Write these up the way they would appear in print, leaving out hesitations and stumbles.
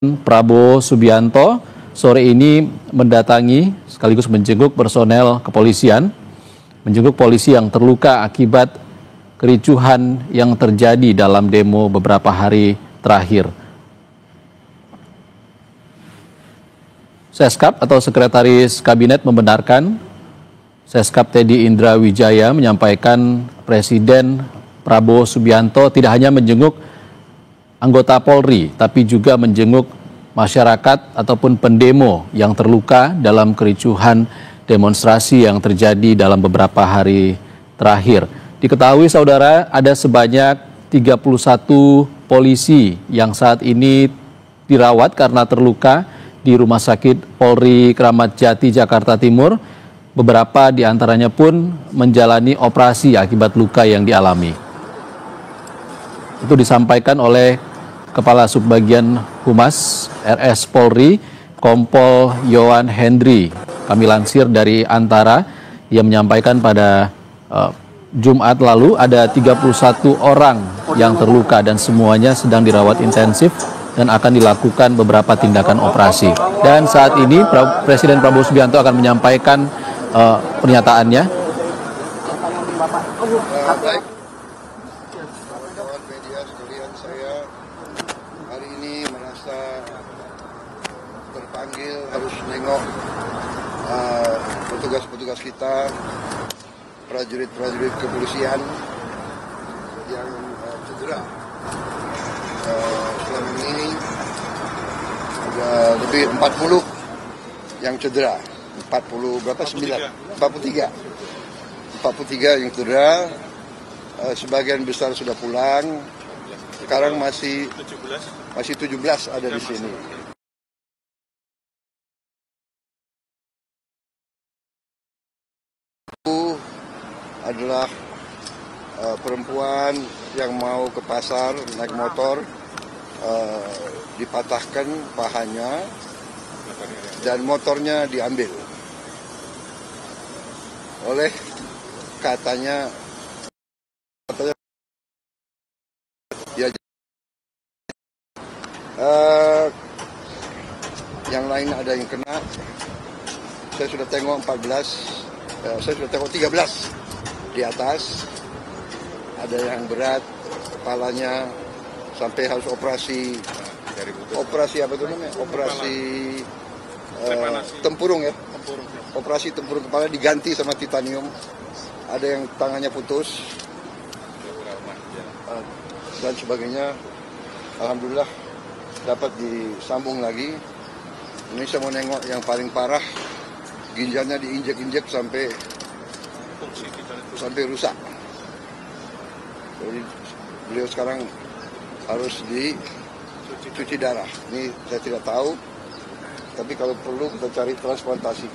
Prabowo Subianto sore ini mendatangi sekaligus menjenguk personel kepolisian, menjenguk polisi yang terluka akibat kericuhan yang terjadi dalam demo beberapa hari terakhir. Seskap atau Sekretaris Kabinet membenarkan Seskap Teddy Indra Wijaya menyampaikan Presiden Prabowo Subianto tidak hanya menjenguk anggota Polri, tapi juga menjenguk masyarakat ataupun pendemo yang terluka dalam kericuhan demonstrasi yang terjadi dalam beberapa hari terakhir. Diketahui saudara, ada sebanyak 31 polisi yang saat ini dirawat karena terluka di Rumah Sakit Polri Kramat Jati, Jakarta Timur. Beberapa di antaranya pun menjalani operasi akibat luka yang dialami. Itu disampaikan oleh Kepala Subbagian Humas RS Polri, Kompol Yohan Hendri. Kami lansir dari Antara, yang menyampaikan pada Jumat lalu ada 31 orang yang terluka dan semuanya sedang dirawat intensif dan akan dilakukan beberapa tindakan operasi. Dan saat ini Presiden Prabowo Subianto akan menyampaikan pernyataannya. Kawan media sekalian, saya hari ini merasa terpanggil harus nengok petugas-petugas kita, prajurit-prajurit kepolisian yang cedera. Selama ini ada lebih 40 yang cedera. 40 berapa? 43 yang cedera. Sebagian besar sudah pulang. Sekarang masih 17 ada di sini. Itu adalah perempuan yang mau ke pasar naik motor, dipatahkan pahanya dan motornya diambil oleh katanya yang lain ada yang kena. Saya sudah tengok 13 di atas. Ada yang berat, kepalanya sampai harus operasi apa itu namanya? Operasi tempurung ya. Operasi tempurung kepala diganti sama titanium. Ada yang tangannya putus dan sebagainya. Alhamdulillah dapat disambung lagi. Ini saya mau nengok yang paling parah, ginjalnya diinjek-injek sampai rusak. Jadi beliau sekarang harus dicuci darah. Ini saya tidak tahu, tapi kalau perlu kita cari transplantasi.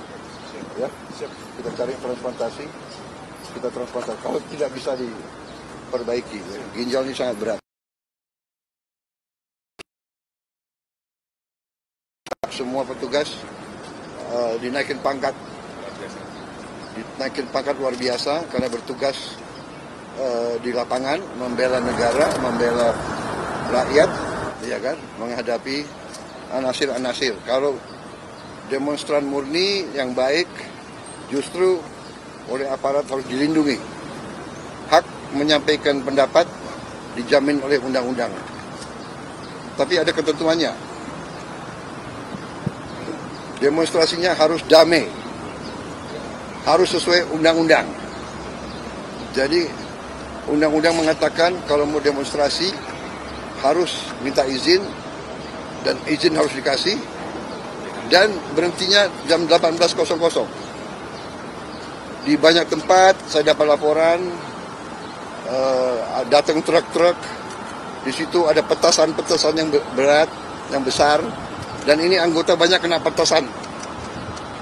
Ya, kita cari transplantasi, Kalau tidak bisa diperbaiki, ginjal ini sangat berat. Semua petugas dinaikin pangkat luar biasa karena bertugas di lapangan, membela negara, membela rakyat, ya kan, menghadapi anasir-anasir. Kalau demonstran murni yang baik, justru oleh aparat harus dilindungi. Hak menyampaikan pendapat dijamin oleh undang-undang, tapi ada ketentuannya. Demonstrasinya harus damai, harus sesuai undang-undang. Jadi undang-undang mengatakan kalau mau demonstrasi harus minta izin, dan izin harus dikasih, dan berhentinya jam 18.00. Di banyak tempat saya dapat laporan, datang truk-truk, di situ ada petasan-petasan yang berat, yang besar. Dan ini anggota banyak kena petasan.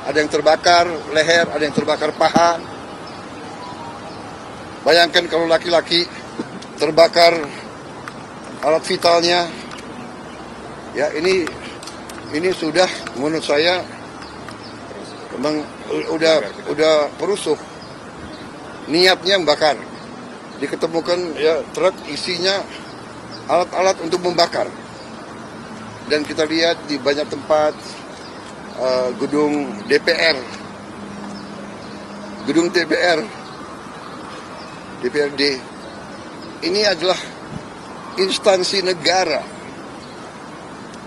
Ada yang terbakar leher, ada yang terbakar paha. Bayangkan kalau laki-laki terbakar alat vitalnya. Ya, ini sudah menurut saya memang udah perusuh. Niatnya membakar. Diketemukan ya truk isinya alat-alat untuk membakar. dan kita lihat di banyak tempat, gedung DPR, gedung DPRD, ini adalah instansi negara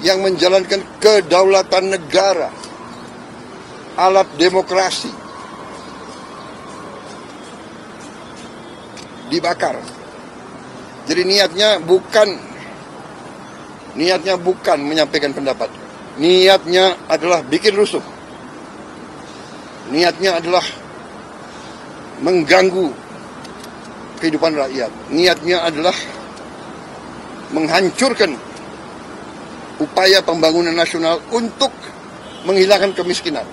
yang menjalankan kedaulatan negara, alat demokrasi, dibakar. Jadi niatnya bukan menyampaikan pendapat. Niatnya adalah bikin rusuh. Niatnya adalah mengganggu kehidupan rakyat. Niatnya adalah menghancurkan upaya pembangunan nasional untuk menghilangkan kemiskinan.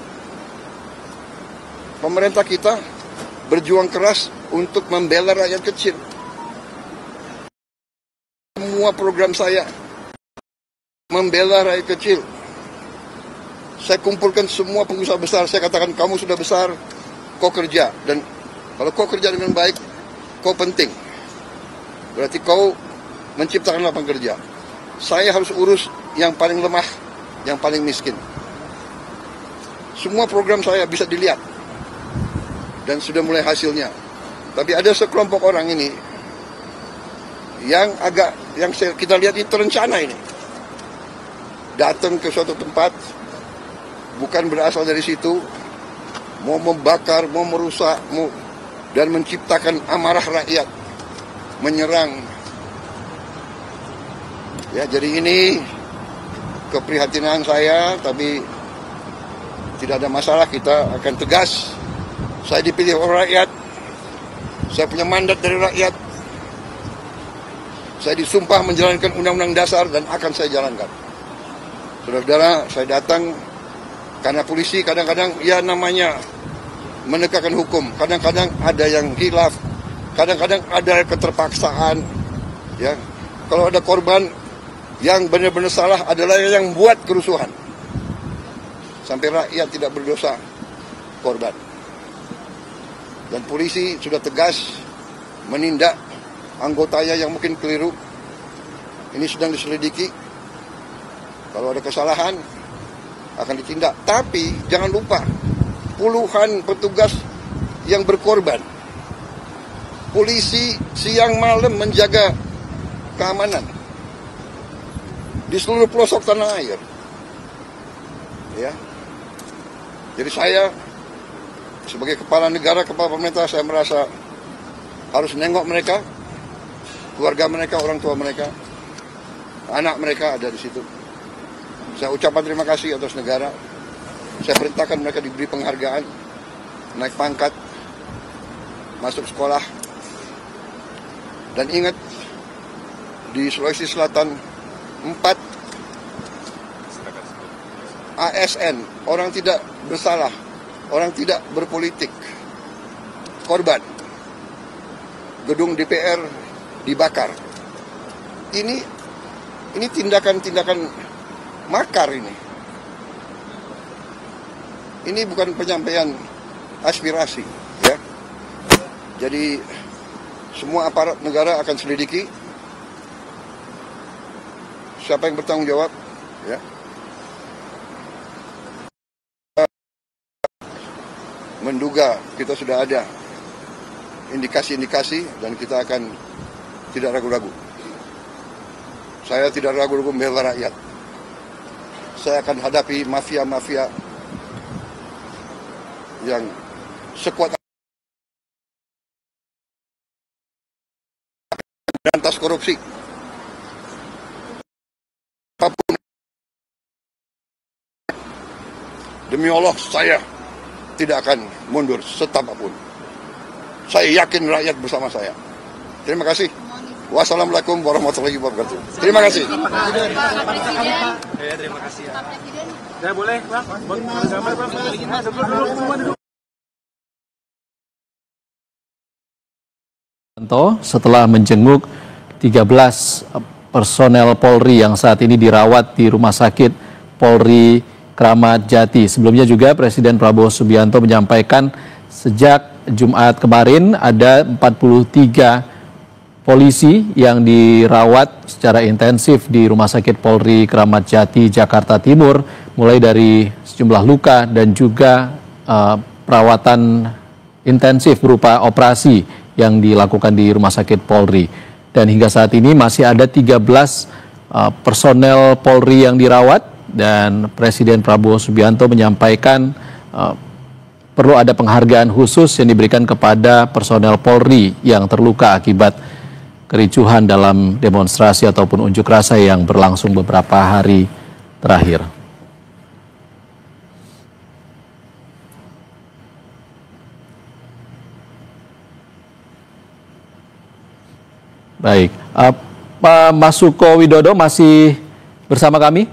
Pemerintah kita berjuang keras untuk membela rakyat kecil. Semua program saya membela rakyat kecil. Saya kumpulkan semua pengusaha besar. Saya katakan, kamu sudah besar, kau kerja. Dan kalau kau kerja dengan baik, kau penting. Berarti kau menciptakan lapangan kerja. Saya harus urus yang paling lemah, yang paling miskin. Semua program saya bisa dilihat. Dan sudah mulai hasilnya. Tapi ada sekelompok orang ini yang kita lihat itu terencana ini. Datang ke suatu tempat, bukan berasal dari situ, mau membakar, mau merusak, dan menciptakan amarah rakyat, menyerang. Ya, jadi ini keprihatinan saya, tapi tidak ada masalah, kita akan tegas. Saya dipilih oleh rakyat, saya punya mandat dari rakyat, saya disumpah menjalankan undang-undang dasar dan akan saya jalankan. Saudara-saudara, saya datang karena polisi kadang-kadang ya namanya menegakkan hukum, kadang-kadang ada yang khilaf, kadang-kadang ada keterpaksaan. Ya, kalau ada korban yang benar-benar salah adalah yang buat kerusuhan, sampai rakyat tidak berdosa korban. Dan polisi sudah tegas menindak anggotanya yang mungkin keliru. Ini sedang diselidiki. Kalau ada kesalahan akan ditindak. Tapi jangan lupa, puluhan petugas yang berkorban. Polisi siang malam menjaga keamanan di seluruh pelosok tanah air. Ya. Jadi saya sebagai kepala negara, kepala pemerintah, saya merasa harus nengok mereka, keluarga mereka, orang tua mereka, anak mereka ada di situ. Saya ucapkan terima kasih atas negara. Saya perintahkan mereka diberi penghargaan, naik pangkat, masuk sekolah. Dan ingat, di Sulawesi Selatan 4 ASN, orang tidak bersalah, orang tidak berpolitik, korban. Gedung DPR dibakar. Ini tindakan-tindakan makar ini. Ini bukan penyampaian aspirasi, ya. Jadi semua aparat negara akan selidiki siapa yang bertanggung jawab, ya. Menduga kita sudah ada indikasi-indikasi dan kita akan tidak ragu-ragu. Saya tidak ragu-ragu membela rakyat. Saya akan hadapi mafia-mafia yang sekuat berantas korupsi. Apapun. Demi Allah, saya tidak akan mundur setapapun. Saya yakin rakyat bersama saya. Terima kasih. Wassalamualaikum warahmatullahi wabarakatuh. Terima kasih. Pak terima kasih. Pak Presiden. Ya boleh, Pak. Setelah menjenguk 13 personel Polri yang saat ini dirawat di Rumah Sakit Polri Kramat Jati. Sebelumnya juga Presiden Prabowo Subianto menyampaikan sejak Jumat kemarin ada 43 polisi yang dirawat secara intensif di Rumah Sakit Polri Kramat Jati, Jakarta Timur, mulai dari sejumlah luka dan juga perawatan intensif berupa operasi yang dilakukan di Rumah Sakit Polri. Dan hingga saat ini masih ada 13 personel Polri yang dirawat, dan Presiden Prabowo Subianto menyampaikan perlu ada penghargaan khusus yang diberikan kepada personel Polri yang terluka akibat kericuhan dalam demonstrasi ataupun unjuk rasa yang berlangsung beberapa hari terakhir. Baik, Pak Mas Suko Widodo masih bersama kami?